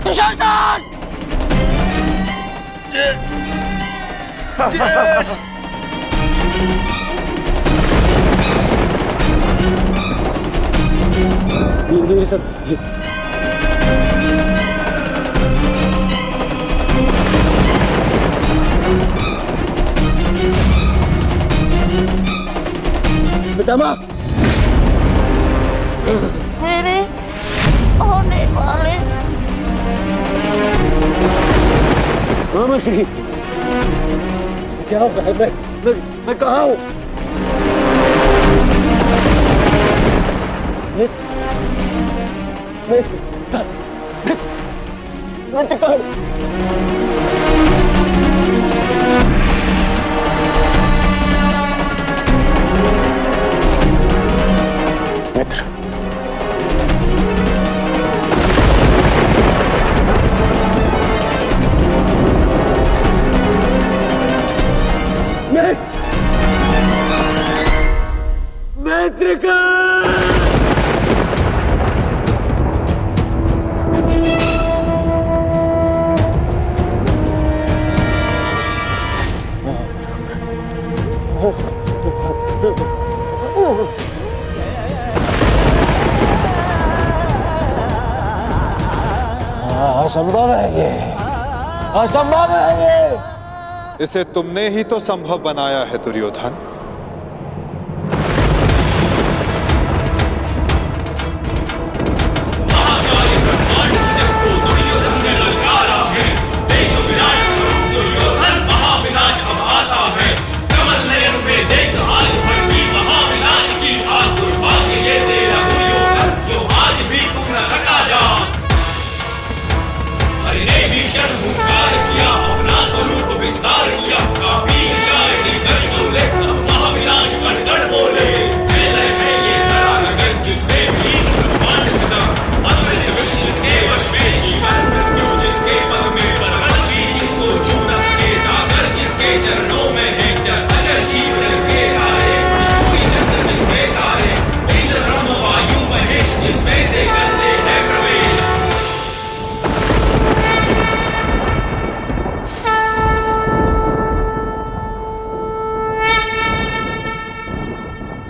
दुशासन! ये सब पितामह, मेरे होने वाले मामा श्री, क्या होगा? मैं कहाँ हूँ? मित्र, मित्र का असंभव है ये, असंभव है ये। इसे तुमने ही तो संभव बनाया है दुर्योधन।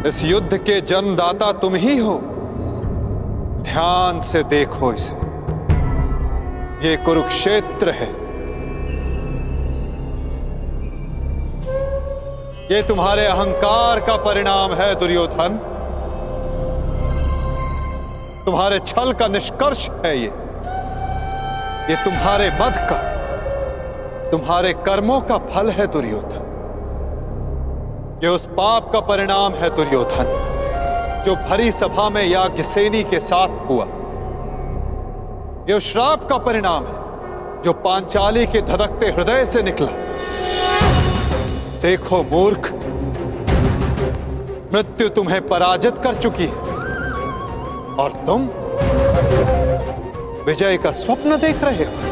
इस युद्ध के जन्मदाता तुम ही हो। ध्यान से देखो इसे, ये कुरुक्षेत्र है। ये तुम्हारे अहंकार का परिणाम है दुर्योधन। तुम्हारे छल का निष्कर्ष है ये तुम्हारे मद का, तुम्हारे कर्मों का फल है दुर्योधन। ये उस पाप का परिणाम है दुर्योधन जो भरी सभा में याज्ञसेनी के साथ हुआ। ये उस श्राप का परिणाम है जो पांचाली के धधकते हृदय से निकला। देखो मूर्ख, मृत्यु तुम्हें पराजित कर चुकी है और तुम विजय का स्वप्न देख रहे हो।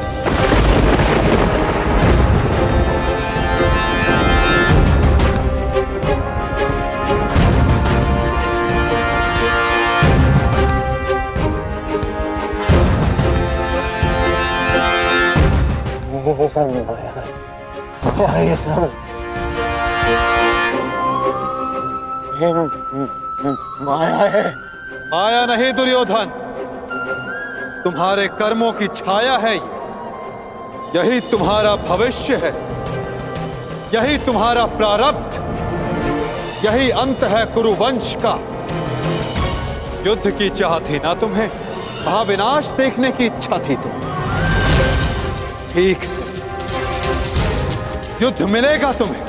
ये सब माया है। माया नहीं दुर्योधन, तुम्हारे कर्मों की छाया है ये। यही तुम्हारा भविष्य है, यही तुम्हारा प्रारब्ध, यही अंत है कुरुवंश का। युद्ध की चाह थी ना तुम्हें, महाविनाश देखने की इच्छा थी तुम्हें। ठीक है, युद्ध मिलेगा तुम्हें,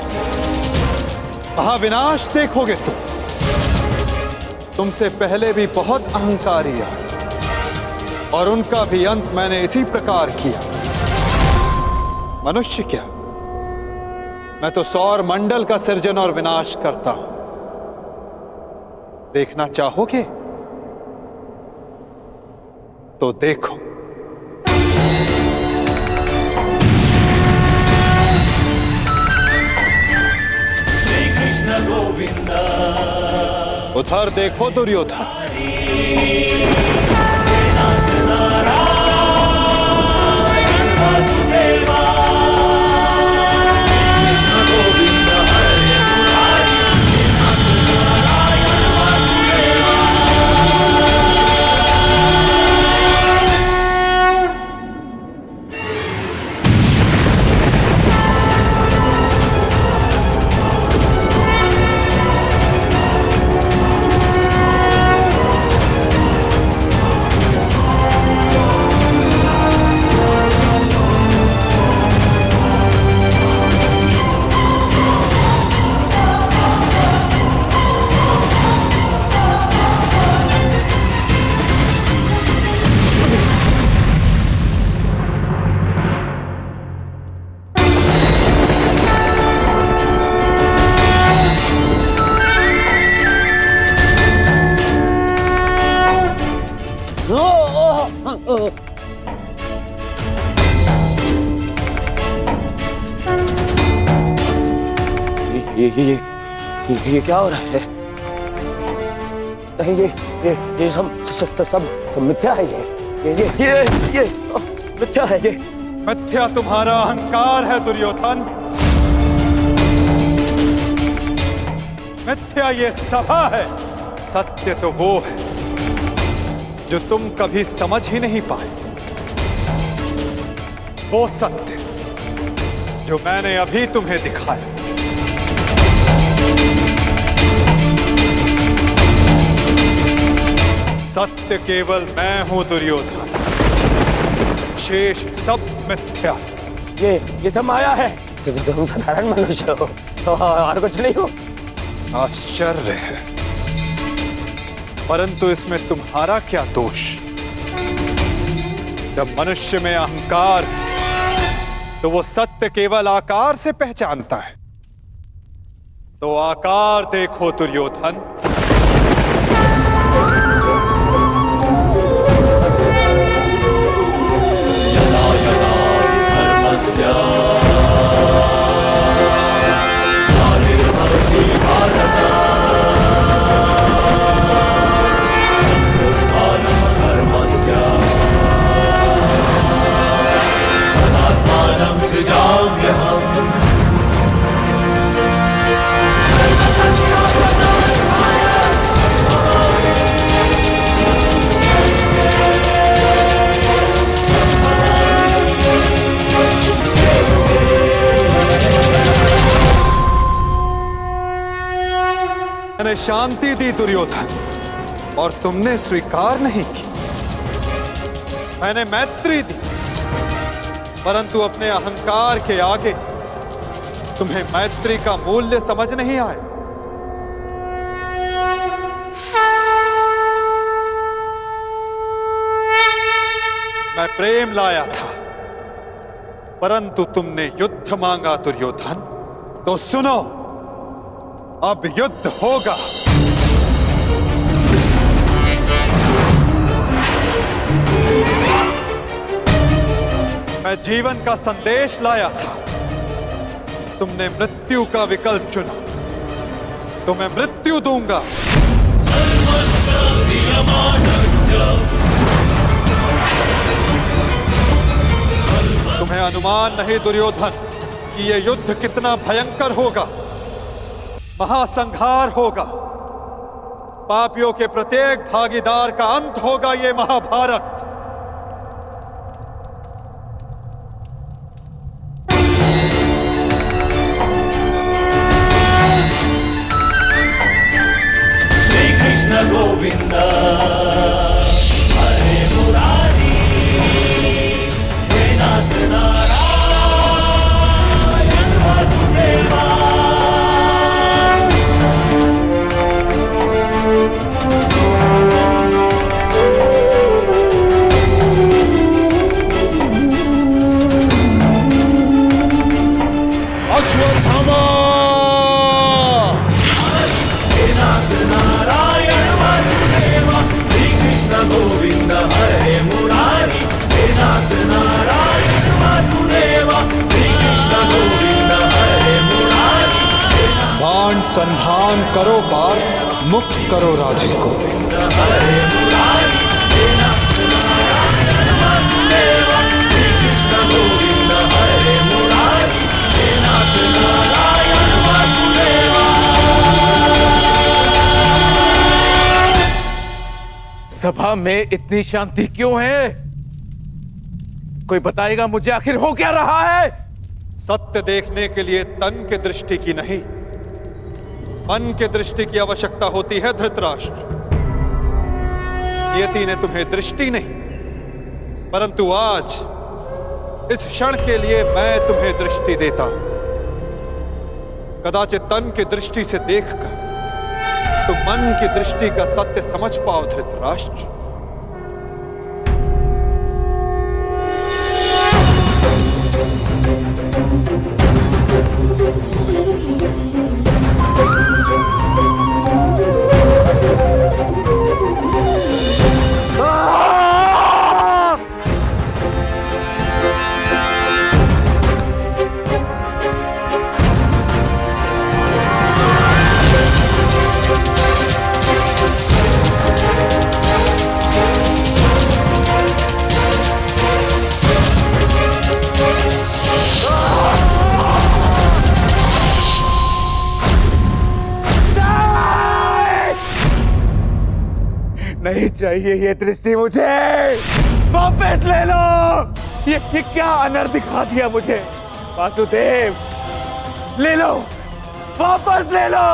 महाविनाश देखोगे तुम। तुमसे पहले भी बहुत अहंकारी आए और उनका भी अंत मैंने इसी प्रकार किया। मनुष्य क्या, मैं तो सौर मंडल का सृजन और विनाश करता हूं। देखना चाहोगे तो देखो। उधर देखो दुर्योधन। ये क्या हो रहा है? नहीं ये सब मिथ्या है। ये मिथ्या है। ये मिथ्या तुम्हारा अहंकार है दुर्योधन। मिथ्या ये सभा है। सत्य तो वो है जो तुम कभी समझ ही नहीं पाए। वो सत्य जो मैंने अभी तुम्हें दिखाया। सत्य केवल मैं हूं दुर्योधन, शेष सब मिथ्या। ये सब माया है। तुम साधारण मनुष्य हो और कुछ नहीं हो। आश्चर्य है, परंतु इसमें तुम्हारा क्या दोष? जब मनुष्य में अहंकार तो वो सत्य केवल आकार से पहचानता है। तो आकार देखो दुर्योधन। मैंने शांति दी दुर्योधन और तुमने स्वीकार नहीं की। मैंने मैत्री दी परंतु अपने अहंकार के आगे तुम्हें मैत्री का मूल्य समझ नहीं आया। मैं प्रेम लाया था परंतु तुमने युद्ध मांगा दुर्योधन। तो सुनो, अब युद्ध होगा। मैं जीवन का संदेश लाया था, तुमने मृत्यु का विकल्प चुना, तो मैं मृत्यु दूंगा। तुम्हें अनुमान नहीं दुर्योधन कि यह युद्ध कितना भयंकर होगा। महासंहार होगा। पापियों के प्रत्येक भागीदार का अंत होगा ये महाभारत। श्री कृष्ण गोविंद हरे मुरारी, हे नाथ नारायण वासुदेवा। गोविंद हरे मुरारी, हे नाथ नारायण वासुदेवा। श्री कृष्ण गोविंद हरे मुरारी। बाण संधान करो पार्थ, मुक्त करो राधे को। हरे मुरारी, हे नाथ नारायण वासुदेवा। श्री कृष्ण गोविंद हरे मुरारी, हे नाथ नारायण वासुदेवा। सभा में इतनी शांति क्यों है? कोई बताएगा मुझे आखिर हो क्या रहा है? सत्य देखने के लिए तन के दृष्टि की नहीं, मन के दृष्टि की आवश्यकता होती है धृतराष्ट्र। नियति ने तुम्हें दृष्टि नहीं परंतु आज इस क्षण के लिए मैं तुम्हें दृष्टि देता हूं। कदाचित तन की दृष्टि से देखकर तो मन की दृष्टि का सत्य समझ पाओ धृतराष्ट्र। नहीं चाहिए ये दृष्टि मुझे। वापस ले लो। ये क्या अनर्थ दिखा दिया मुझे। वासुदेव, ले लो, वापस ले लो।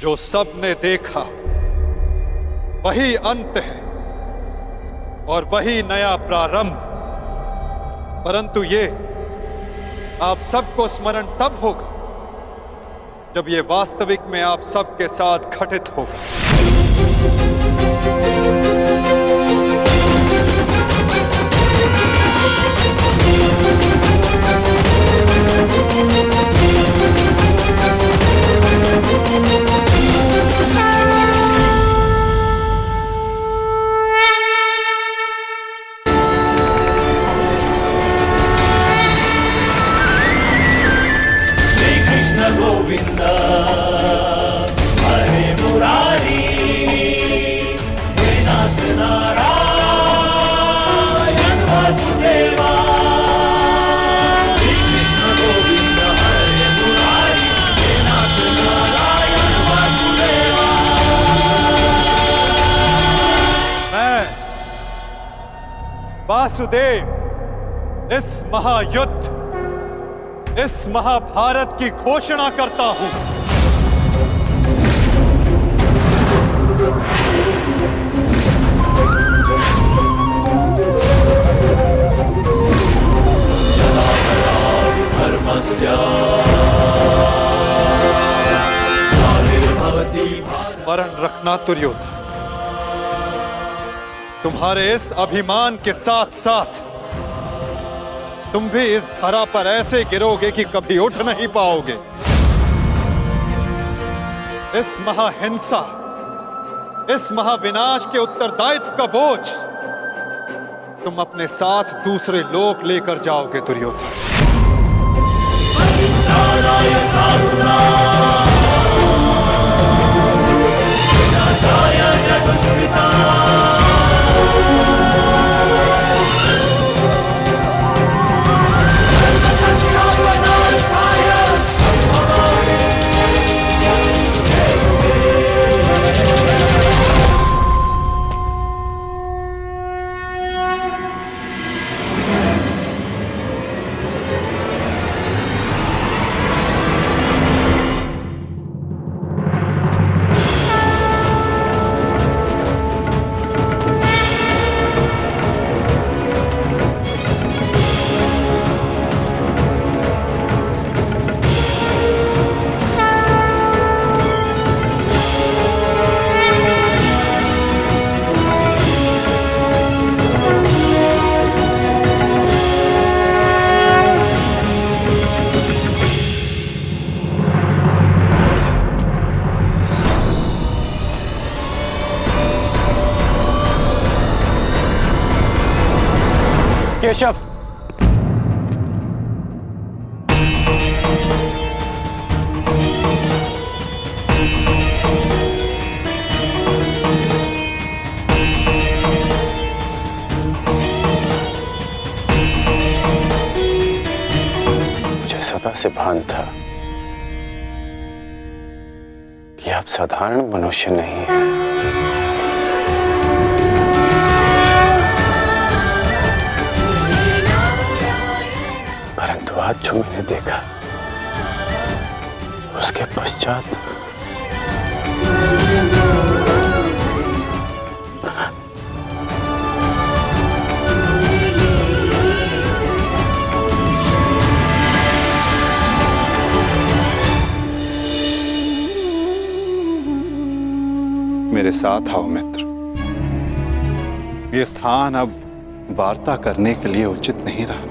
जो सबने देखा वही अंत है और वही नया प्रारंभ। परंतु ये आप सबको स्मरण तब होगा जब ये वास्तविक में आप सबके साथ घटित होगा। गोविंद हरे मुरारी, हे नाथ नारायण वासुदेवा। श्री कृष्ण गोविंद हरे मुरारी, हे नाथ नारायण वासुदेवा। मैं वासुदेव इस महायुद्ध, इस महाभारत की घोषणा करता हूं। स्मरण रखना दुर्योधन, तुम्हारे इस अभिमान के साथ साथ तुम भी इस धरा पर ऐसे गिरोगे कि कभी उठ नहीं पाओगे। इस महाहिंसा, इस महाविनाश के उत्तरदायित्व का बोझ तुम अपने साथ दूसरे लोक लेकर जाओगे दुर्योधन। केशव, मुझे सदा से भान था कि आप साधारण मनुष्य नहीं हैं। परंतु आज जो मैंने देखा उसके पश्चात मेरे साथ आओ मित्र। ये स्थान अब वार्ता करने के लिए उचित नहीं रहा।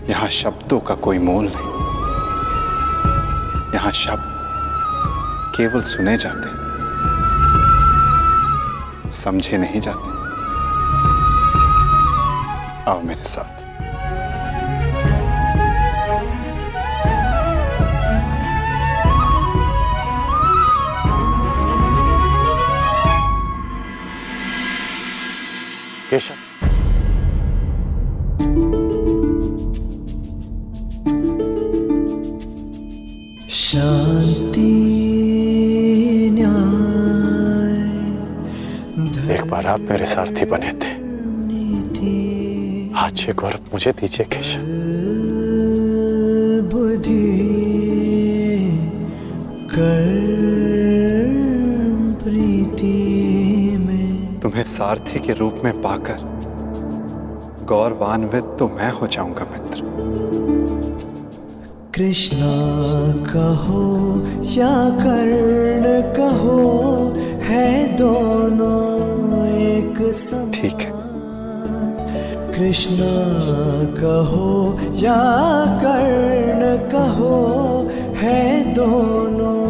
यहां शब्दों का कोई मोल नहीं। यहां शब्द केवल सुने जाते, समझे नहीं जाते। आओ मेरे साथ। केशव, शांति न्याय एक बार आप मेरे सारथी बने थे, आज ये गौरव मुझे दीजिए केशव। बुद्धि कर्म प्रीति में। तुम्हें सारथी के रूप में पाकर गौरवान्वित तो मैं हो जाऊंगा मित्र। कृष्णा कहो या कर्ण कहो, है दोनों एक समान। ठीक है। कृष्णा कहो या कर्ण कहो, है दोनों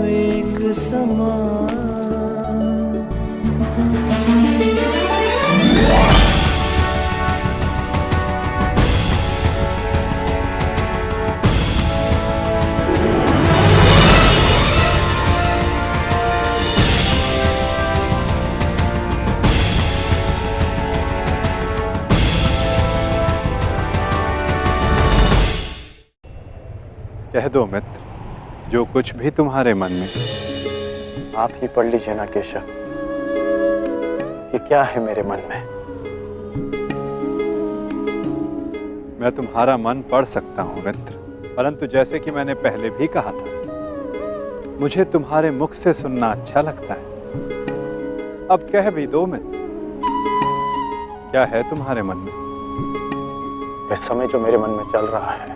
एक समान। कह दो मित्र, जो कुछ भी तुम्हारे मन में। आप ही पढ़ लीजिए ना केशव कि क्या है मेरे मन में। मैं तुम्हारा मन पढ़ सकता हूँ मित्र, परंतु जैसे कि मैंने पहले भी कहा था, मुझे तुम्हारे मुख से सुनना अच्छा लगता है। अब कह भी दो मित्र, क्या है तुम्हारे मन में? इस समय जो मेरे मन में चल रहा है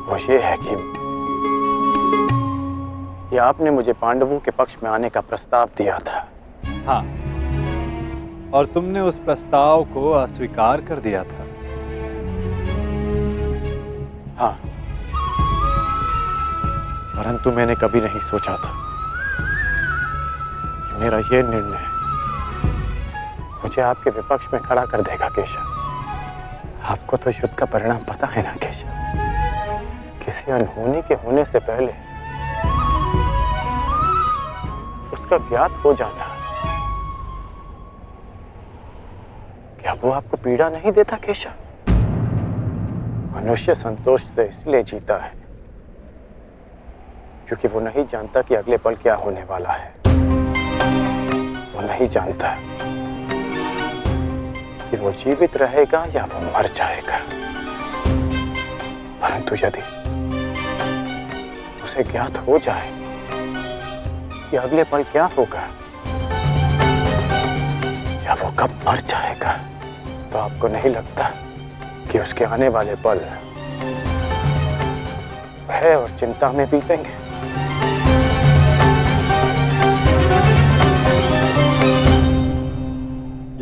वो ये है कि आपने मुझे पांडवों के पक्ष में आने का प्रस्ताव दिया था। हाँ, और तुमने उस प्रस्ताव को अस्वीकार कर दिया था। हाँ, परंतु मैंने कभी नहीं सोचा था कि मेरा ये निर्णय मुझे आपके विपक्ष में खड़ा कर देगा केशव। आपको तो युद्ध का परिणाम पता है ना केशव। किसी अनहोनी के होने से पहले उसका ज्ञात हो जाना, क्या वो आपको पीड़ा नहीं देता केशव? मनुष्य संतोष से इसलिए जीता है क्योंकि वो नहीं जानता कि अगले पल क्या होने वाला है। वो नहीं जानता कि वो जीवित रहेगा या वो मर जाएगा। परंतु यदि उसे ज्ञात हो जाए कि अगले पल क्या होगा या वो कब मर जाएगा, तो आपको नहीं लगता कि उसके आने वाले पल भय और चिंता में बीतेंगे?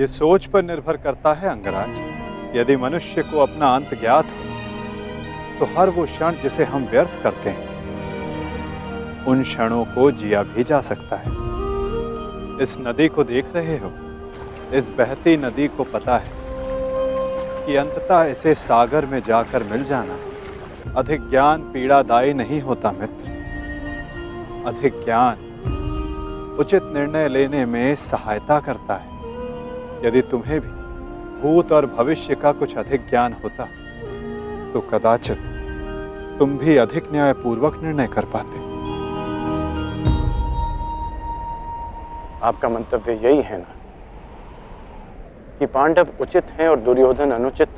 ये सोच पर निर्भर करता है अंगराज। यदि मनुष्य को अपना अंत ज्ञात हो तो हर वो क्षण जिसे हम व्यर्थ करते हैं, उन क्षणों को जिया भी जा सकता है। इस नदी को देख रहे हो? इस बहती नदी को पता है कि अंततः इसे सागर में जाकर मिल जाना। अधिक ज्ञान पीड़ादायी नहीं होता मित्र। अधिक ज्ञान उचित निर्णय लेने में सहायता करता है। यदि तुम्हें भी भूत और भविष्य का कुछ अधिक ज्ञान होता तो कदाचित तुम भी अधिक न्यायपूर्वक निर्णय कर पाते। आपका मंतव्य यही है ना कि पांडव उचित हैं और दुर्योधन अनुचित?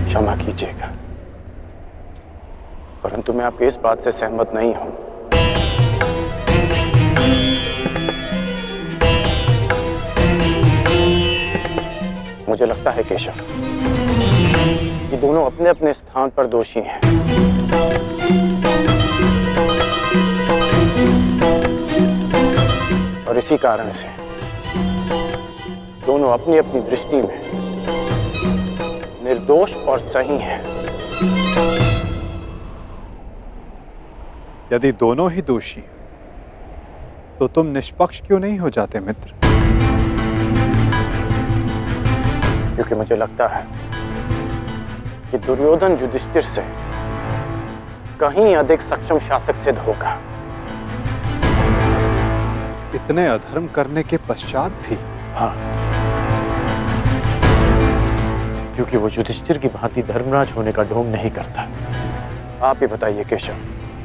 क्षमा कीजिएगा, परंतु मैं आपकी इस बात से सहमत नहीं हूं। मुझे लगता है केशव कि दोनों अपने अपने स्थान पर दोषी हैं। और इसी कारण से दोनों अपनी अपनी दृष्टि में निर्दोष और सही हैं। यदि दोनों ही दोषी हैं, तो तुम निष्पक्ष क्यों नहीं हो जाते मित्र? क्योंकि मुझे लगता है कि दुर्योधन युधिष्ठिर से कहीं अधिक सक्षम शासक सिद्ध होगा। इतने अधर्म करने के पश्चात भी? हाँ, क्योंकि वो युधिष्ठिर की भांति धर्मराज होने का ढोंग नहीं करता। आप ही बताइए केशव,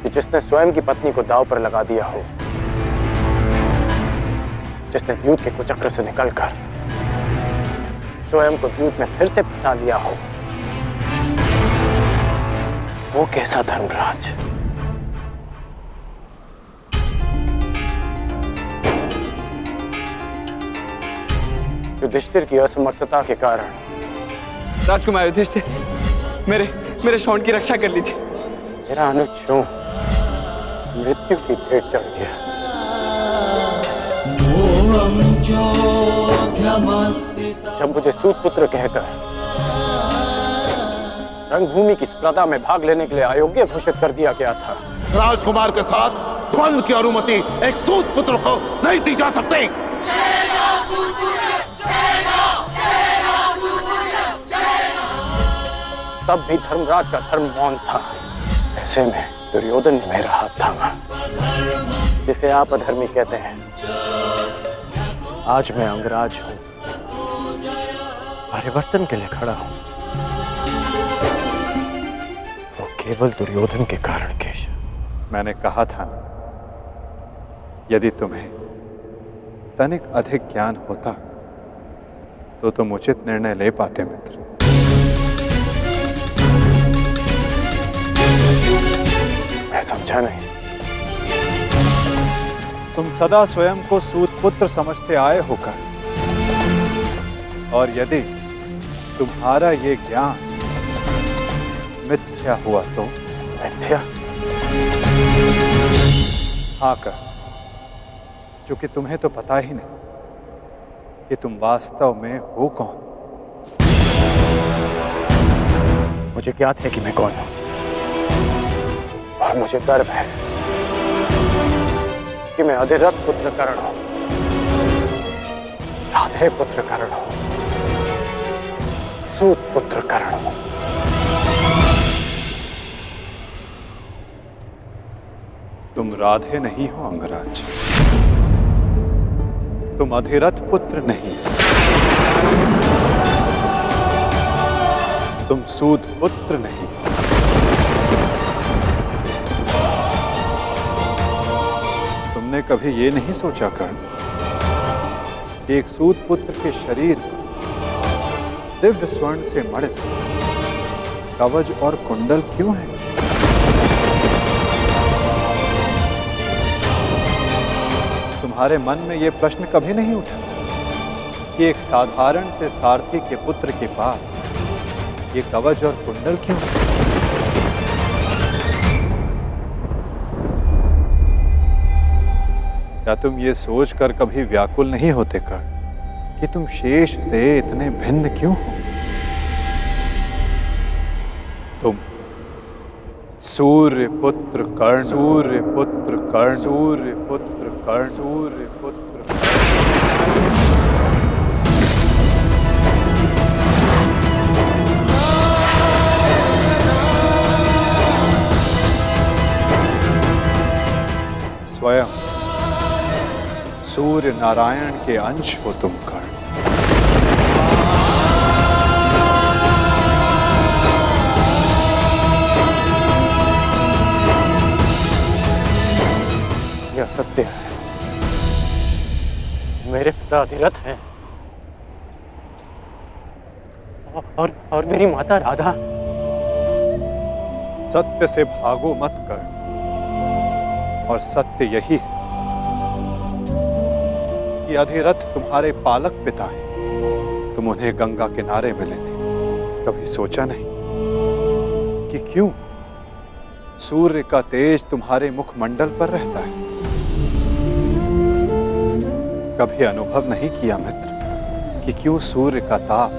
कि जिसने स्वयं की पत्नी को दांव पर लगा दिया हो, जिसने द्यूत के कुचक्र से निकलकर स्वयं को द्यूत में फिर से फंसा लिया हो, वो कैसा धर्मराज? युधिष्ठिर की असमर्थता के कारण। राजकुमार युधिष्ठिर, मेरे शौंड की रक्षा कर लीजिए। मेरा अनुज क्यों मृत्यु की भेंट चढ़ गया? जब मुझे सूतपुत्र कहकर रंगभूमि की स्पर्धा में भाग लेने के लिए अयोग्य घोषित कर दिया गया था, राजकुमार के साथ द्वंद्व की अनुमति एक सूतपुत्र को नहीं दी जा सकती। तब भी धर्मराज का धर्म मौन था। ऐसे में दुर्योधन ने मेरा हाथ थामा, जिसे आप अधर्मी कहते हैं। आज मैं अंगराज हूं, परिवर्तन के लिए खड़ा हूं, वो केवल दुर्योधन के कारण। केशव, मैंने कहा था ना, यदि तुम्हें तनिक अधिक ज्ञान होता तो तुम उचित निर्णय ले पाते मित्र। मैं समझा नहीं। तुम सदा स्वयं को सूतपुत्र समझते आए होकर, और यदि तुम्हारा ये ज्ञान मिथ्या हुआ तो? मिथ्या? हाँ कर, क्योंकि तुम्हें तो पता ही नहीं कि तुम वास्तव में हो कौन। मुझे ज्ञात है कि मैं कौन हूं, और मुझे गर्व है कि मैं अधिरथ पुत्र कर्ण हूं, राधे पुत्र कर्ण हूं, सूत पुत्र कर्ण हूं। तुम राधे नहीं हो अंगराज, तुम अधिरथ पुत्र नहीं, तुम सूत पुत्र नहीं। तुमने कभी ये नहीं सोचा कर्ण कि एक सूत पुत्र के शरीर पर दिव्य स्वर्ण से मड़ित कवच और कुंडल क्यों है? तुम्हारे मन में यह प्रश्न कभी नहीं उठा कि एक साधारण से सारथी के पुत्र के पास ये कवच और कुंडल क्यों? क्या तुम ये सोचकर कभी व्याकुल नहीं होते कर्ण कि तुम शेष से इतने भिन्न क्यों हो? तुम सूर्य पुत्र कर्ण, सूर्य पुत्र कर्ण, सूर्य पुत्र कर्ण, सूर्य पुत्र कर्ण। स्वयं सूर्य नारायण के अंश हो तुम कर्ण। यह सत्य है, मेरे पिता अधिरथ हैं, और मेरी माता राधा। सत्य से भागो मत कर्ण, और सत्य यही है कि अधिरथ तुम्हारे पालक पिता हैं। तुम उन्हें गंगा किनारे मिले थे, कभी सोचा नहीं कि क्यों सूर्य का तेज तुम्हारे मुखमंडल पर रहता है? कभी अनुभव नहीं किया मित्र कि क्यों सूर्य का ताप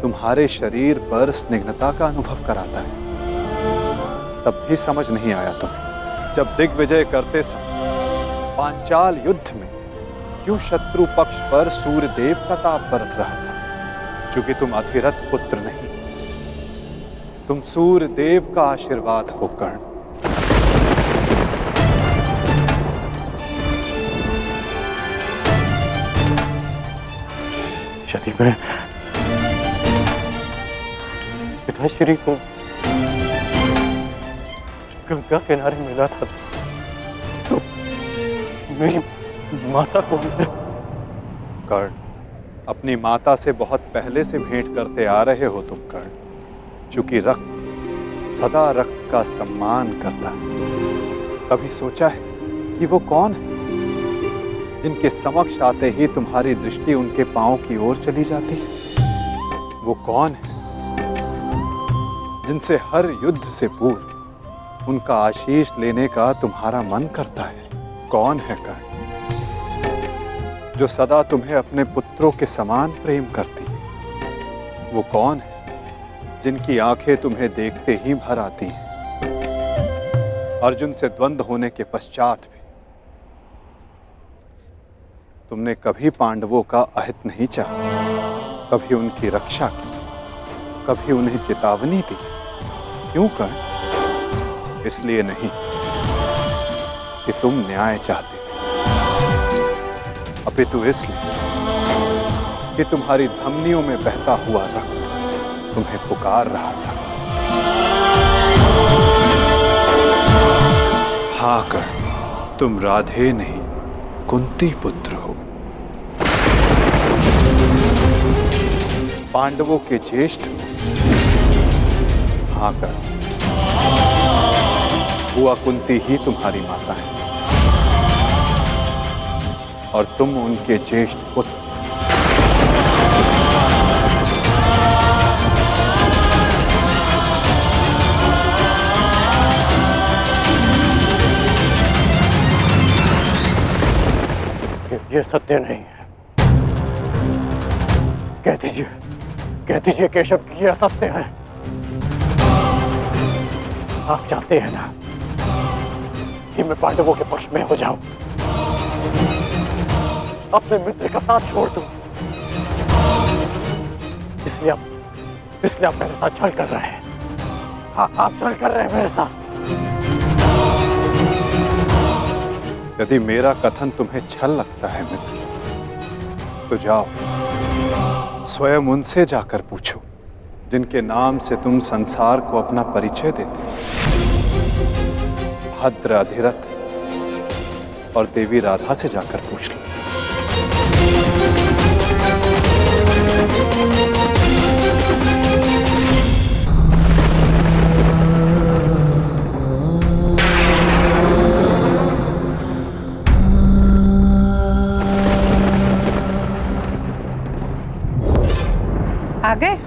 तुम्हारे शरीर पर स्निग्धता का अनुभव कराता है? तब भी समझ नहीं आया तुम्हें जब दिग्विजय करते समय पांचाल युद्ध में क्यों शत्रु पक्ष पर सूर्य देव का ताप बरस रहा था? क्योंकि तुम अधिरथ पुत्र नहीं, तुम सूर्य देव का आशीर्वाद हो कर्ण। यदि मैं पिताश्री को गंगा किनारे मिला था तो मेरी माता को कर्ण, अपनी माता से बहुत पहले से भेंट करते आ रहे हो तुम कर्ण, क्योंकि रक्त सदा रक्त का सम्मान करता है। कभी सोचा है कि वो कौन है जिनके समक्ष आते ही तुम्हारी दृष्टि उनके पांव की ओर चली जाती है? वो कौन है जिनसे हर युद्ध से पूर्व उनका आशीष लेने का तुम्हारा मन करता है? कौन है कर्ण जो सदा तुम्हें अपने पुत्रों के समान प्रेम करती है? वो कौन है जिनकी आंखें तुम्हें देखते ही भर आती हैं? अर्जुन से द्वंद्व होने के पश्चात भी तुमने कभी पांडवों का अहित नहीं चाहा, कभी उनकी रक्षा की, कभी उन्हें चेतावनी दी। क्यों कर्ण? इसलिए नहीं कि तुम न्याय चाहते, अपितु इसलिए कि तुम्हारी धमनियों में बहता हुआ रक्त तुम्हें पुकार रहा था। हाँ कर्ण, तुम राधे नहीं कुंती पुत्र हो, पांडवों के ज्येष्ठ हो। हाँ कर्ण, बुआ कुंती ही तुम्हारी माता है और तुम उनके ज्येष्ठ पुत्र। ये सत्य नहीं है। कह दीजिए केशव कि यह सत्य है। आप चाहते हैं ना कि मैं पांडवों के पक्ष में हो जाऊं, अपने मित्र का साथ छोड़ दूं, इसलिए आप मेरे साथ छल कर रहे हैं। हाँ, आप छल कर रहे हैं मेरे साथ। यदि मेरा कथन तुम्हें छल लगता है मित्र, तो जाओ स्वयं उनसे जाकर पूछो जिनके नाम से तुम संसार को अपना परिचय देते हो। भद्र, अधिरथ और देवी राधा से जाकर पूछ लो। आ गए?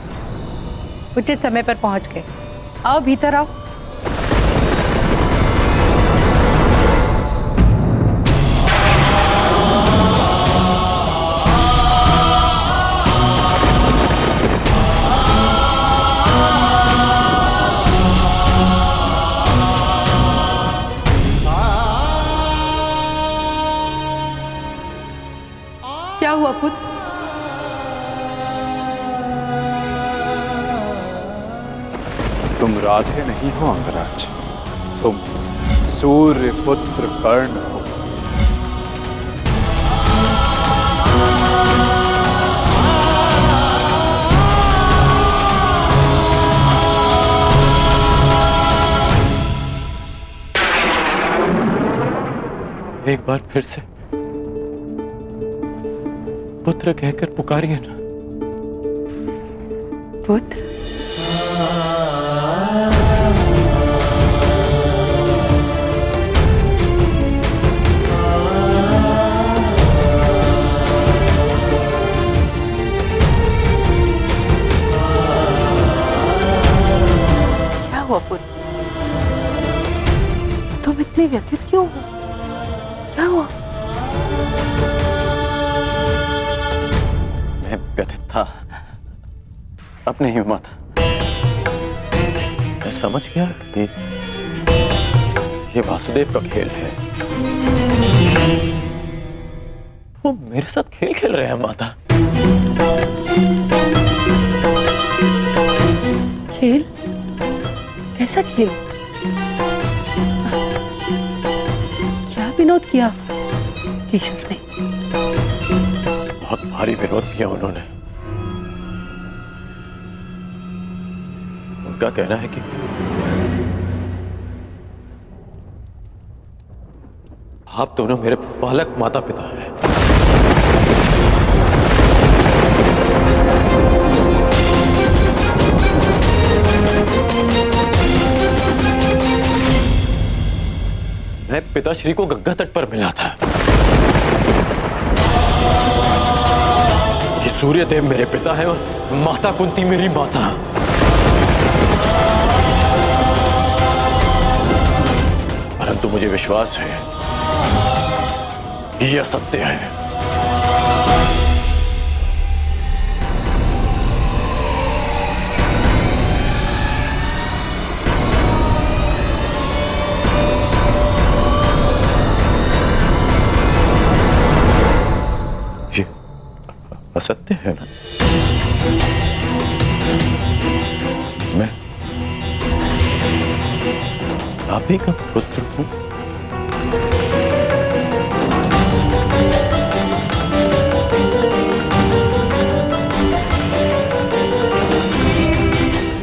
उचित समय पर पहुंच गए। आओ भीतर आओ। क्या हुआ पुत्र? तुम राधे नहीं हो अंगराज, तुम सूर्य पुत्र कर्ण हो। एक बार फिर से पुत्र कहकर पुकारिए ना। पुत्र? तुम इतने व्यथित क्यों हो? क्या हुआ? मैं व्यथित था अपने ही माता। मैं समझ गया कि ये वासुदेव का खेल है। वो मेरे साथ खेल खेल रहे हैं माता। खेल? कैसा खेल? क्या विनोद किया केशव ने? बहुत भारी विरोध किया उन्होंने। आपका कहना है कि आप दोनों मेरे बालक माता पिता हैं। मैं पिताश्री को गंगा तट पर मिला था। ये सूर्यदेव मेरे पिता हैं और माता कुंती मेरी माता। परंतु मुझे विश्वास है कि यह सत्य है। ये असत्य है ना? मैं आप ही का पुत्र हूं।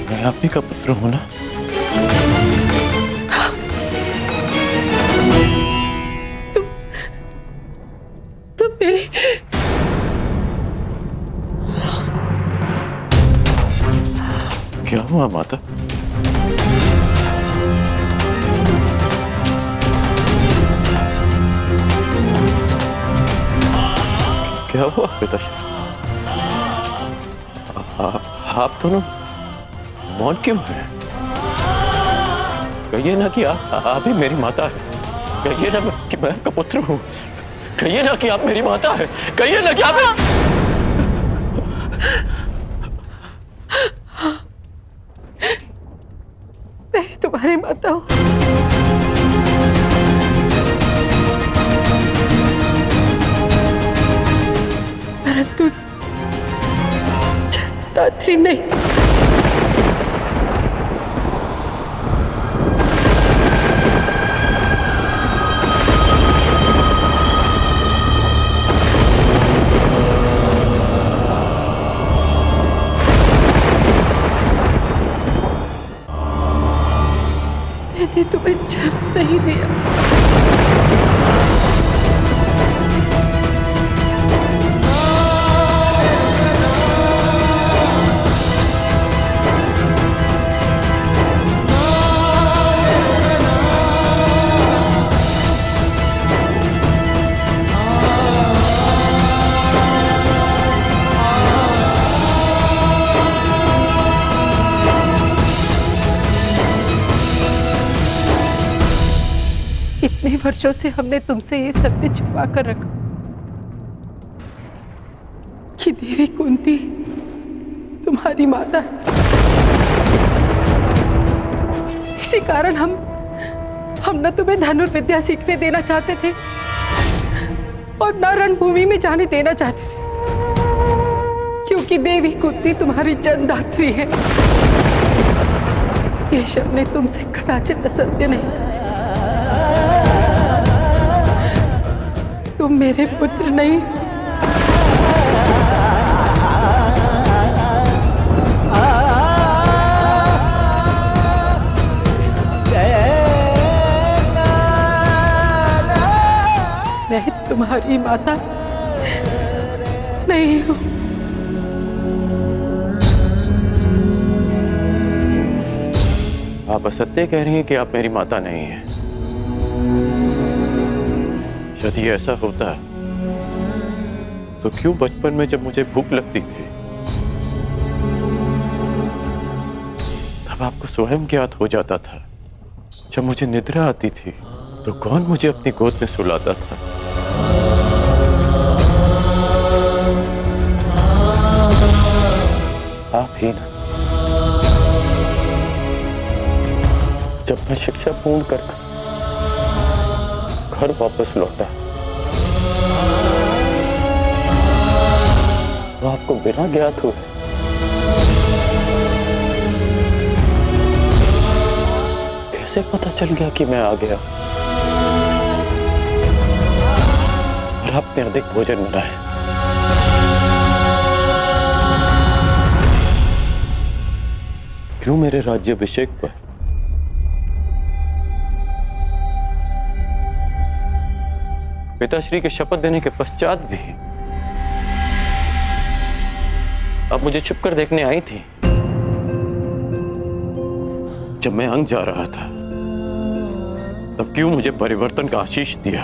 मैं आप ही का पुत्र हूं ना? तुम मेरे क्या हुआ माता? क्या हुआ पिताश्री? आप दोनों मौन क्यों हैं? कहिए ना कि आप ही मेरी माता है। कहिए ना कि मैं आपका पुत्र हूं। कहिए ना कि आप मेरी माता है। कहिए ना कि आप मैं तुम्हारी माता हूँ। परंतु दात्री नहीं। मैंने तुम्हें जन्म नहीं दिया। इतने वर्षों से हमने तुमसे ये सत्य छुपा कर रखा कि देवी कुंती तुम्हारी माता है। इसी कारण हम न तुम्हें धनुर्विद्या सीखने देना चाहते थे और न रणभूमि में जाने देना चाहते थे, क्योंकि देवी कुंती तुम्हारी जन्मदात्री है। केशव ने तुमसे कदाचित असत्य नहीं कहा। तुम मेरे पुत्र नहीं। मैं तुम्हारी माता नहीं हूं। आप असत्य कह रही हैं कि आप मेरी माता नहीं हैं। यदि ऐसा होता तो क्यों बचपन में जब मुझे भूख लगती थी तब आपको स्वयं ज्ञात हो जाता था? जब मुझे निद्रा आती थी तो कौन मुझे अपनी गोद में सुलाता था? आप ही ना। जब मैं शिक्षा पूर्ण कर घर वापस लौटा तो आपको बिना ज्ञात हुए कैसे पता चल गया कि मैं आ गया और आपने अधिक भोजन बनाया? क्यों मेरे राज्याभिषेक पर पिताश्री के शपथ देने के पश्चात भी आप मुझे छुपकर देखने आई थी जब मैं अंग जा रहा था? तब क्यों मुझे परिवर्तन का आशीष दिया?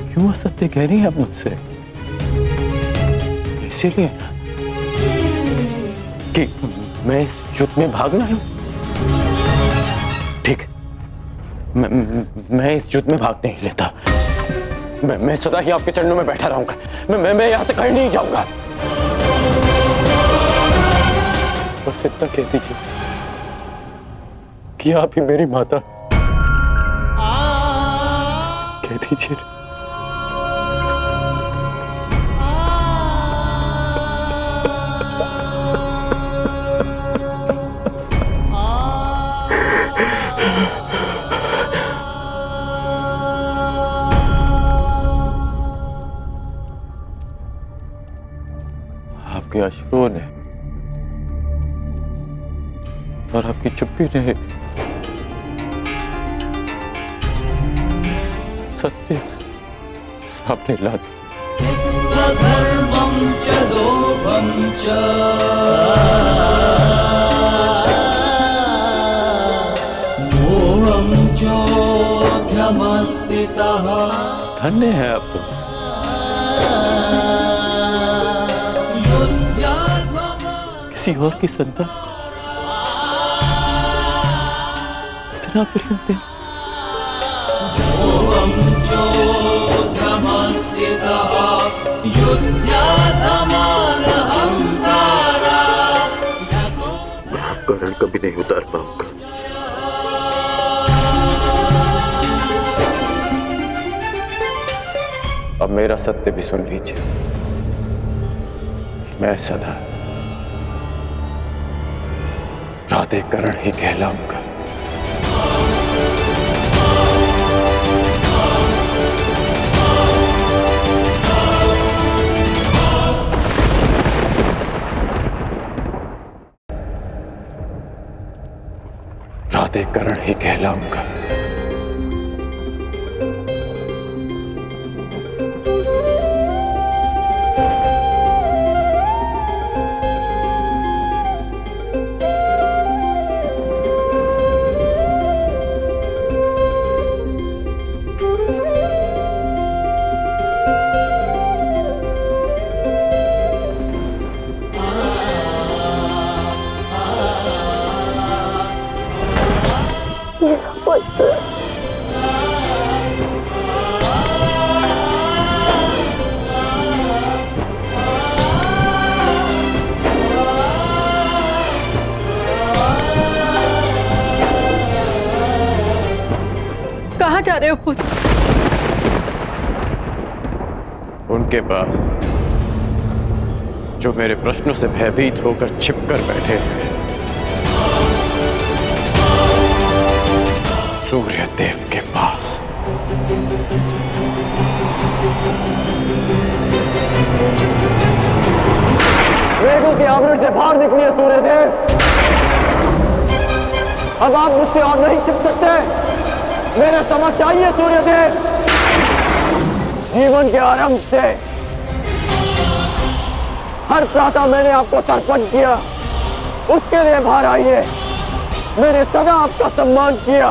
क्यों असत्य कह रही है आप मुझसे? इसीलिए कि मैं इस युद्ध में भागना हूं। ठीक, मैं इस युद्ध में भाग नहीं लेता। मैं सदा ही आपके चरणों में बैठा रहूंगा। मैं यहां से कहीं नहीं जाऊंगा। बस इतना कह दीजिए कि आप ही मेरी माता। कह दीजिए। आपके अश्रुओं ने और आपकी चुप्पी ने सत्य सामने ला दिया। धर्मं च लोभं च मोहं चोऽध्यमस्थितः। धन्य है आप तो। किसी और की संतान इतना प्रेम दे। मैं आपका ऋण कभी नहीं उतार पाऊंगा। अब मेरा सत्य भी सुन लीजिए। मैं सदा प्राधिकरण ही कहलाऊंगा। प्राधिकरण ही कहलाऊंगा। कहाँ जा रहे हो पुत्र? उनके पास जो मेरे प्रश्नों से भयभीत होकर छिपकर बैठे हैं। सूर्य देव के पास। मेघों के आवरण से बाहर निकलिए सूर्यदेव। अब आप मुझसे और नहीं छिप सकते। मेरे समक्ष आइए सूर्यदेव। जीवन के आरंभ से हर प्रातः मैंने आपको तर्पण किया, उसके लिए बाहर आइए। मैंने सदा आपका सम्मान किया,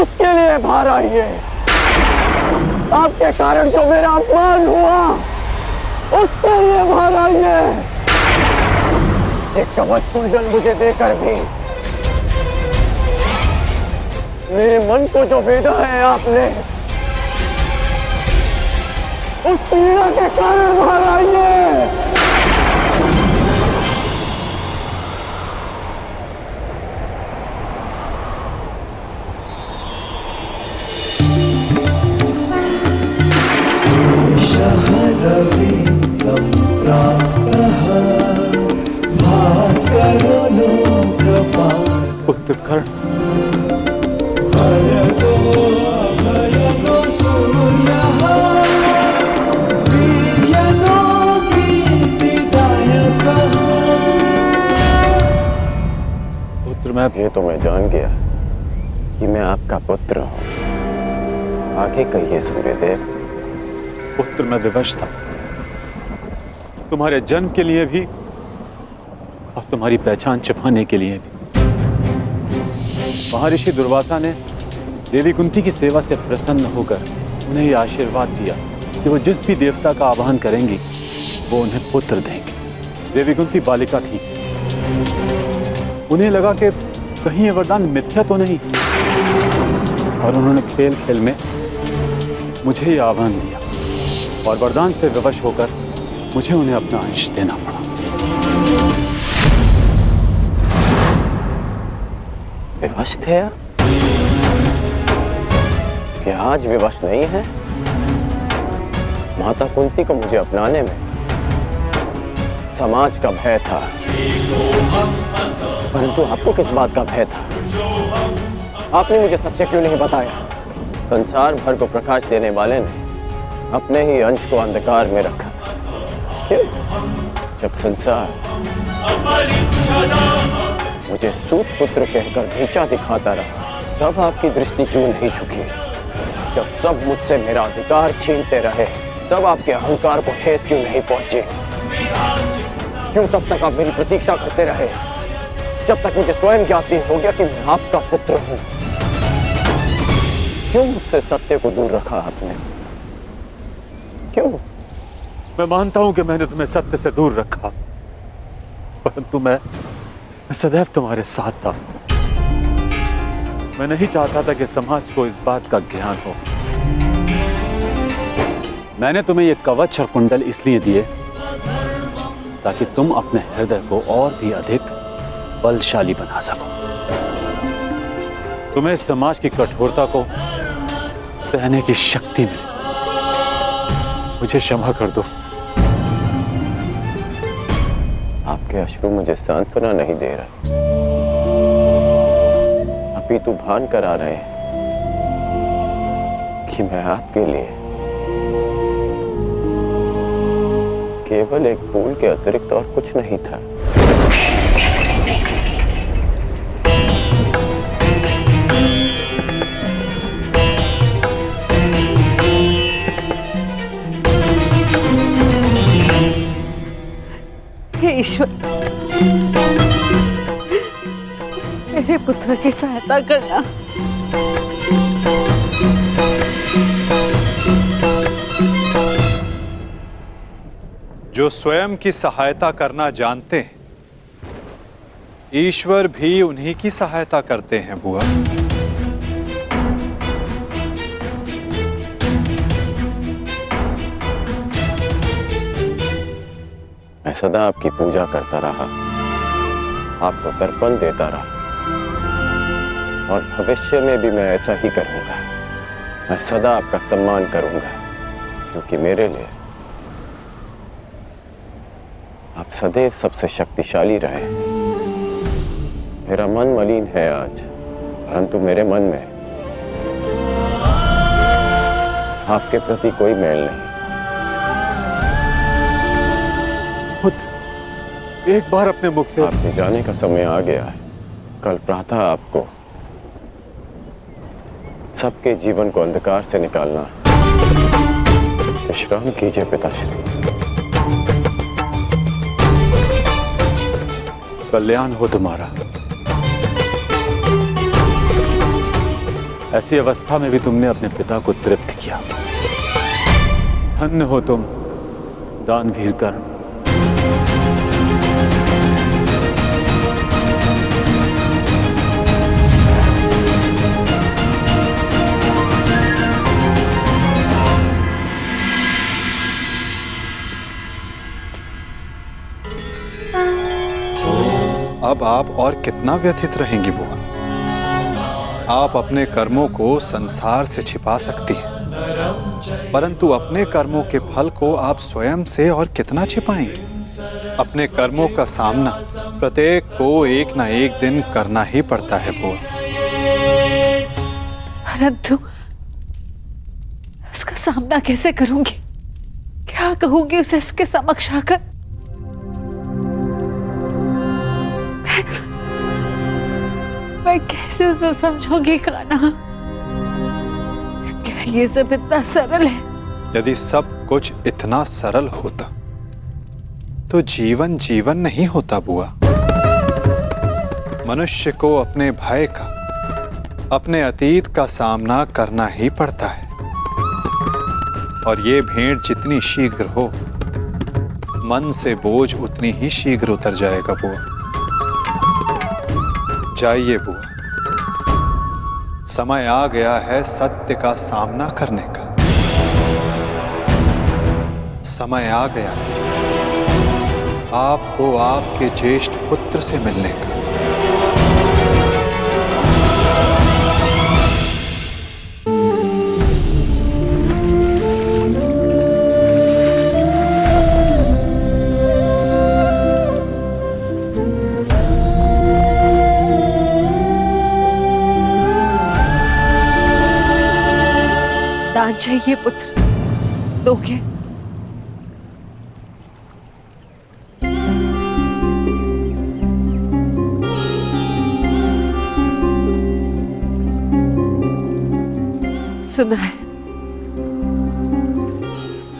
उसके लिए बाहर आइए। आपके कारण जो मेरा अपमान हुआ, उसके लिए बाहर आइए। एक कवच कुंडल मुझे देकर भी मेरे मन को जो भेदा है आपने, उस पीड़ा के कारण बाहर आइए। रवि संप्राप्तः भास्करो लोकपाल। उत्कर्ण भयगो भयगो पुत्र मैं ये तो मैं जान गया कि मैं आपका पुत्र हूँ। आगे कहिए सूर्यदेव। पुत्र मैं विवश था, तुम्हारे जन्म के लिए भी और तुम्हारी पहचान छिपाने के लिए भी। महर्षि दुर्वासा ने देवी कुंती की सेवा से प्रसन्न होकर उन्हें यह आशीर्वाद दिया कि वो जिस भी देवता का आवाहन करेंगी वो उन्हें पुत्र देंगे। देवी कुंती बालिका थी, उन्हें लगा कि कहीं ये वरदान मिथ्या तो नहीं, और उन्होंने खेल खेल में मुझे ये आह्वान दिया और वरदान से विवश होकर मुझे उन्हें अपना अंश देना पड़ा। विवश थे आप? कि आज विवश नहीं है? माता कुंती को मुझे अपनाने में समाज का भय था, परंतु आपको किस बात का भय था? आपने मुझे सत्य क्यों नहीं बताया? संसार भर को प्रकाश देने वाले ने अपने ही अंश को अंधकार में रखा। क्यों? जब संसार मुझे सूत पुत्र कहकर नीचा दिखाता रहा, तब आपकी दृष्टि क्यों नहीं झुकी? जब सब मुझसे मेरा अधिकार छीनते रहे, तब आपके अहंकार को ठेस क्यों नहीं पहुंची? क्यों तब तक आप मेरी प्रतीक्षा करते रहे, जब तक मुझे स्वयं ज्ञात हो गया कि मैं आपका पुत्र हूं? क्यों मुझसे सत्य को दूर रखा आपने? क्यों? मैं मानता हूं कि मैंने तुम्हें सत्य से दूर रखा, परंतु मैं सदैव तुम्हारे साथ था। मैं नहीं चाहता था कि समाज को इस बात का ज्ञान हो। मैंने तुम्हें ये कवच और कुंडल इसलिए दिए ताकि तुम अपने हृदय को और भी अधिक बलशाली बना सको। तुम्हें समाज की कठोरता को सहने की शक्ति मिले। मुझे क्षमा कर दो। आपके अश्रु मुझे सांत्वना नहीं दे रहे, अपितु भान करा रहे हैं कि मैं आपके लिए केवल एक फूल के अतिरिक्त और कुछ नहीं था। हे ईश्वर, मेरे पुत्र की सहायता करना। जो स्वयं की सहायता करना जानते हैं, ईश्वर भी उन्हीं की सहायता करते हैं बुआ। मैं सदा आपकी पूजा करता रहा, आपको तर्पण देता रहा, और भविष्य में भी मैं ऐसा ही करूंगा। मैं सदा आपका सम्मान करूंगा, क्योंकि मेरे लिए आप सदैव सबसे शक्तिशाली रहे। मेरा मन मलिन है आज, परंतु मेरे मन में आपके प्रति कोई मैल नहीं। एक बार अपने मुख से आपके जाने का समय आ गया है। कल प्रातः आपको सबके जीवन को अंधकार से निकालना है। विश्राम कीजिए पिताश्री। कल्याण हो तुम्हारा। ऐसी अवस्था में भी तुमने अपने पिता को तृप्त किया। धन्य हो तुम दानवीर कर्ण। अब आप और कितना व्यथित रहेंगी बुआ? आप अपने कर्मों को संसार से छिपा सकती हैं, परंतु अपने कर्मों के फल को आप स्वयं से और कितना छिपाएंगी? अपने कर्मों का सामना प्रत्येक को एक ना एक दिन करना ही पड़ता है बुआ। परंतु उसका सामना कैसे करूंगी? क्या कहूंगी उसे इसके समक्ष मैं कैसे उसे समझाऊंगी कान्हा? क्या ये सब इतना सरल है? यदि सब कुछ इतना सरल होता तो जीवन जीवन नहीं होता बुआ। मनुष्य को अपने भय का, अपने अतीत का सामना करना ही पड़ता है। और ये भेंट जितनी शीघ्र हो, मन से बोझ उतनी ही शीघ्र उतर जाएगा बुआ। जाइए बुआ, समय आ गया है सत्य का सामना करने का। समय आ गया है आपको आपके ज्येष्ठ पुत्र से मिलने का। दान चाहिए पुत्र, दोगे? सुना है,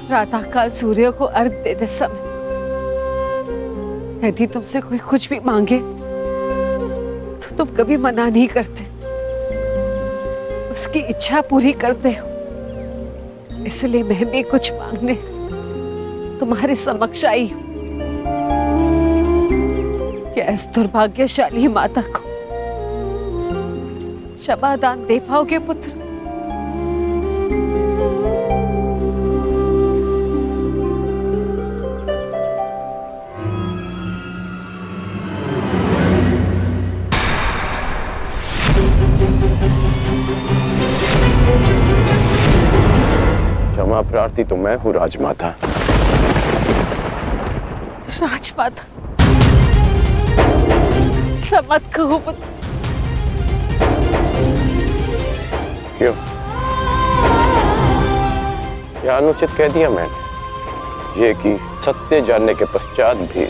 प्रातःकाल सूर्य को अर्घ देते समय यदि तुमसे कोई कुछ भी मांगे तो तुम कभी मना नहीं करते, उसकी इच्छा पूरी करते हो। इसलिए मैं भी कुछ मांगने तुम्हारे समक्ष आई हूं। क्या इस दुर्भाग्यशाली माता को क्षमा दान दे पाओगे पुत्र? क्षमा प्रार्थी तो मैं हूँ राजमाता। राजमाता ऐसा मत कहो पुत्र। क्यों? क्या अनुचित कह दिया मैंने? ये कि सत्य जानने के पश्चात भी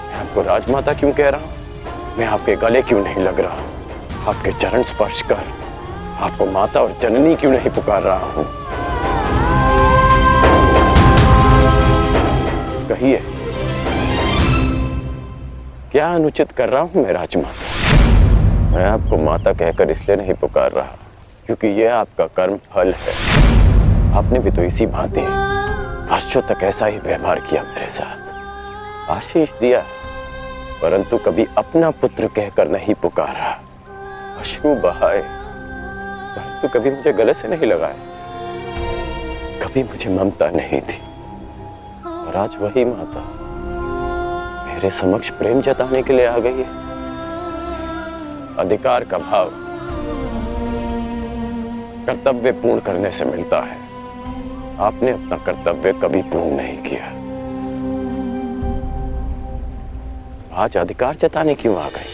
मैं आपको राजमाता क्यों कह रहा हूं? मैं आपके गले क्यों नहीं लग रहा हूं? आपके चरण स्पर्श कर आपको माता और जननी क्यों नहीं पुकार रहा हूं? कहिए, क्या अनुचित कर रहा हूं मैं राजमाता? मैं आपको माता कहकर इसलिए नहीं पुकार रहा क्योंकि यह आपका कर्म फल है। आपने भी तो इसी भांति वर्षों तक ऐसा ही व्यवहार किया मेरे साथ, आशीष दिया, परंतु कभी अपना पुत्र कहकर नहीं पुकारा, अश्रु बहाए परंतु कभी मुझे गले से नहीं लगाया, कभी मुझे ममता नहीं थी। और आज वही माता मेरे समक्ष प्रेम जताने के लिए आ गई है। अधिकार का भाव कर्तव्य पूर्ण करने से मिलता है। आपने अपना कर्तव्य कभी पूर्ण नहीं किया, आज अधिकार जताने क्यों आ गई?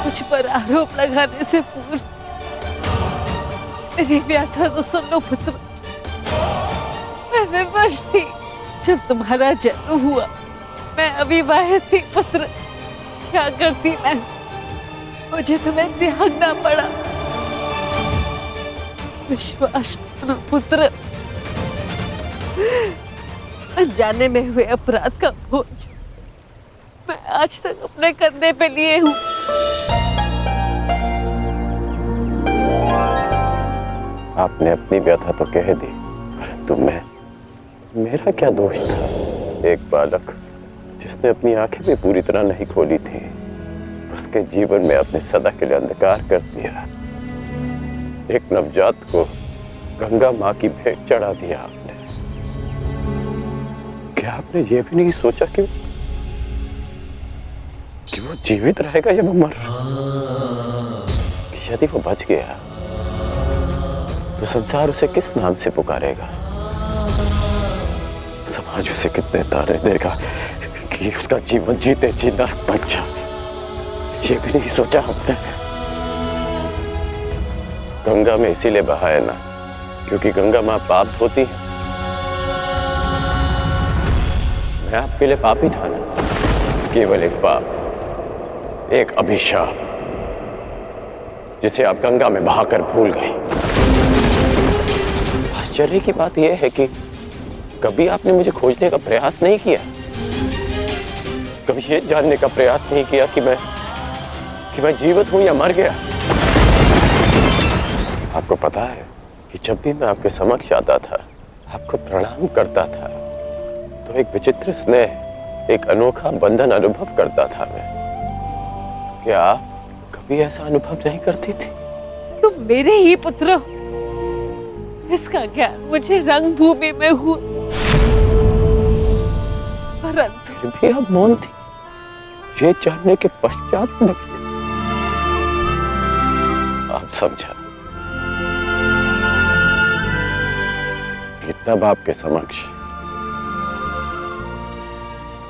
मुझ पर आरोप लगाने से पूर्व मेरी व्याथा तो सुन लो पुत्र। मैं विवश थी जब तुम्हारा जन्म हुआ, मैं अविवाहित थी पुत्र। क्या करती मैं? मुझे तुम्हें त्यागना पड़ा। विश्वास मानो पुत्र, अनजाने में हुए अपराध का बोझ मैं आज तक अपने कंधे पे लिए हूँ। आपने अपनी व्यथा तो कह दी, परंतु मेरा क्या दोष था? एक बालक जिसने अपनी आंखें भी पूरी तरह नहीं खोली थी, उसके जीवन में आपने सदा के लिए अंधकार कर दिया। एक नवजात को गंगा माँ की भेंट चढ़ा दिया आपने। क्या आपने ये भी नहीं सोचा कि वो जीवित रहेगा या वो मर? यदि वो बच गया तो संसार उसे किस नाम से पुकारेगा? समाज उसे कितने ताने देगा कि उसका जीवन जीते जी नरक बन जाए? ये भी नहीं सोचा हमने। गंगा में इसीलिए बहाया ना क्योंकि गंगा माँ पाप धोती है। मैं आपके लिए पापी था ना, केवल एक पाप, एक अभिशाप जिसे आप गंगा में बहाकर भूल गए। आश्चर्य की बात यह है कि कभी आपने मुझे खोजने का प्रयास नहीं किया, कभी ये जानने का प्रयास नहीं किया कि मैं जीवित हूं या मर गया। आपको पता है कि जब भी मैं आपके समक्ष आता था, आपको प्रणाम करता था, तो एक विचित्र स्नेह, एक अनोखा बंधन अनुभव करता था मैं। क्या आप कभी ऐसा अनुभव नहीं करती थी? तुम मेरे ही पुत्र हो, इसका ज्ञान मुझे रंगभूमि में हुआ, परंतु फिर भी आप मौन थी। ये जानने के पश्चात में आप समझा कि तब आपके समक्ष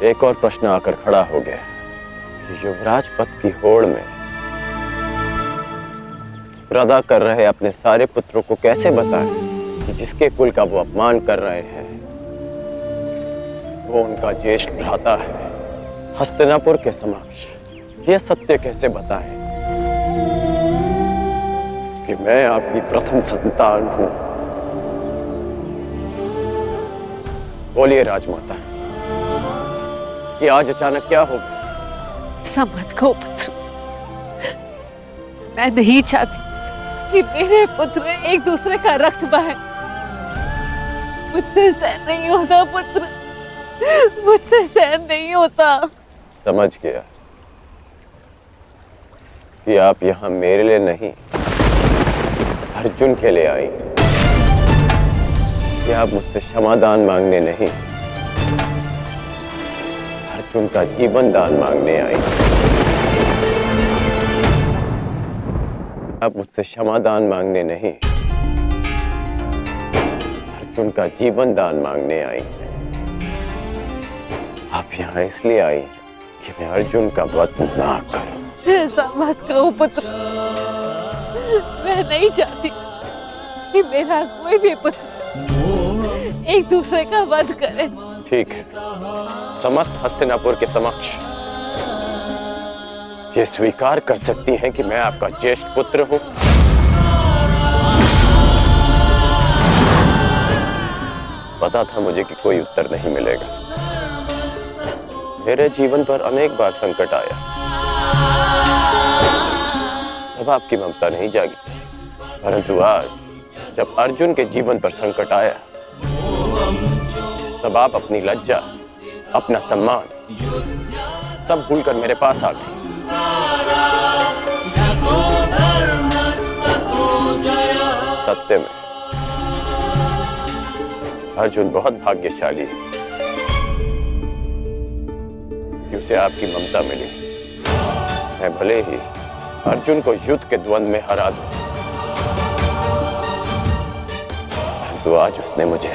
एक और प्रश्न आकर खड़ा हो गया कि युवराज पद की होड़ में प्रदा कर रहे अपने सारे पुत्रों को कैसे बताएं कि जिसके कुल का वो अपमान कर रहे हैं वो उनका ज्येष्ठ भ्राता है। हस्तिनापुर के समक्ष ये सत्य कैसे बताएं कि मैं आपकी प्रथम संतान हूं। बोलिए राजमाता, ये आज अचानक क्या हो गया? समझ गो पुत्र, मैं नहीं चाहती कि मेरे पुत्र एक दूसरे का रक्त बहे। मुझसे सहन नहीं होता पुत्र, मुझसे सहन नहीं होता। समझ गया कि आप यहाँ मेरे लिए नहीं, अर्जुन के लिए आई, कि आप मुझसे क्षमादान मांगने नहीं, अर्जुन का जीवन दान मांगने आई। आप मुझसे क्षमादान मांगने नहीं, अर्जुन का जीवन दान मांगने आई। आप यहाँ इसलिए आई कि मैं अर्जुन का वध ना करूं। ऐसा मत कहो पुत्र, मैं नहीं चाहती कि मेरा कोई भी पुत्र एक दूसरे का वध करे। ठीक है, समस्त हस्तिनापुर के समक्ष ये स्वीकार कर सकती हैं कि मैं आपका ज्येष्ठ पुत्र हूं। पता था मुझे कि कोई उत्तर नहीं मिलेगा। मेरे जीवन पर अनेक बार संकट आया, तब आपकी ममता नहीं जागी, परंतु आज जब अर्जुन के जीवन पर संकट आया, तब आप अपनी लज्जा, अपना सम्मान सब भूलकर मेरे पास आ गए। सत्य में अर्जुन बहुत भाग्यशाली है कि उसे आपकी ममता मिली। मैं भले ही अर्जुन को युद्ध के द्वंद्व में हरा दूं, परंतु आज उसने मुझे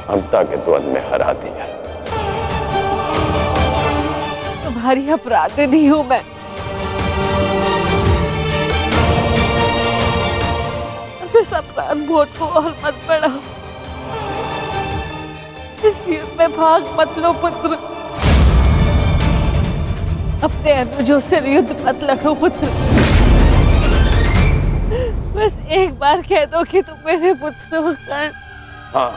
ममता के द्वंद्व में हरा दिया। तुम्हारी अपराधी नहीं हूं मैं, इस अपराध बोध को और मत बढ़ाओ। इस युद्ध में भाग मत लो पुत्र, अपने अनुजों से युद्ध मत लड़ो पुत्र। बस एक बार कह दो कि तुम मेरे पुत्र हो। हाँ,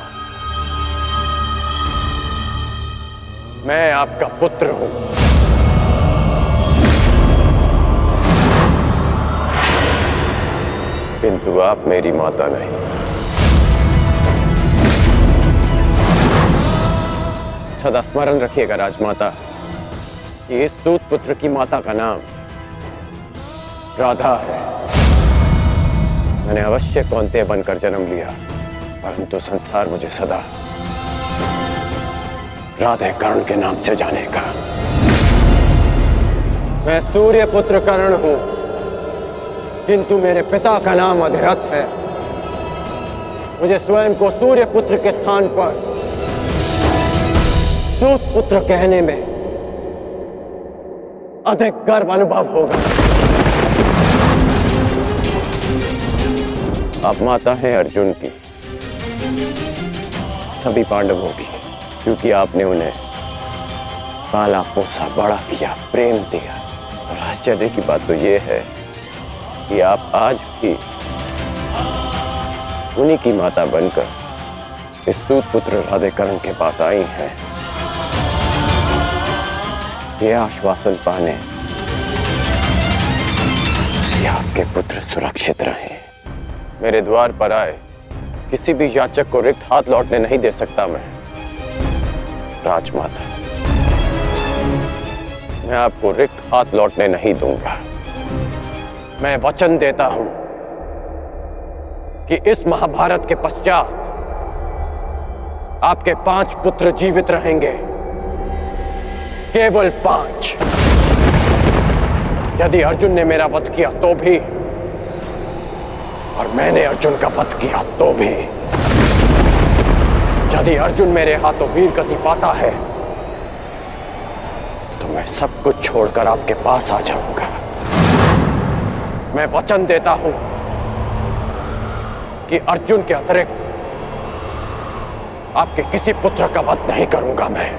मैं आपका पुत्र हूं, किंतु आप मेरी माता नहीं। सदा स्मरण रखिएगा राजमाता कि इस सूत पुत्र की माता का नाम राधा है। मैंने अवश्य कौंतेय बनकर जन्म लिया, परंतु संसार मुझे सदा राधे कर्ण के नाम से जानेगा। मैं सूर्य पुत्र कर्ण हूं, किंतु मेरे पिता का नाम अधिरथ है। मुझे स्वयं को सूर्य पुत्र के स्थान पर सूत पुत्र कहने में अधिक गर्व अनुभव होगा। आप माता हैं अर्जुन की, सभी पांडवों की, क्योंकि आपने उन्हें पाला पोसा बड़ा किया, प्रेम दिया। और आश्चर्य की बात तो ये है कि आप आज भी उन्हीं की माता बनकर इस सूत पुत्र राधेकरण के पास आई हैं, ये आश्वासन पाने कि आपके पुत्र सुरक्षित रहें। मेरे द्वार पर आए किसी भी याचक को रिक्त हाथ लौटने नहीं दे सकता मैं। राजमाता, मैं आपको रिक्त हाथ लौटने नहीं दूंगा। मैं वचन देता हूं कि इस महाभारत के पश्चात आपके 5 पुत्र जीवित रहेंगे, केवल 5। यदि अर्जुन ने मेरा वध किया तो भी, और मैंने अर्जुन का वध किया तो भी। यदि अर्जुन मेरे हाथों वीर गति पाता है तो मैं सब कुछ छोड़कर आपके पास आ जाऊंगा। मैं वचन देता हूं कि अर्जुन के अतिरिक्त आपके किसी पुत्र का वध नहीं करूंगा मैं।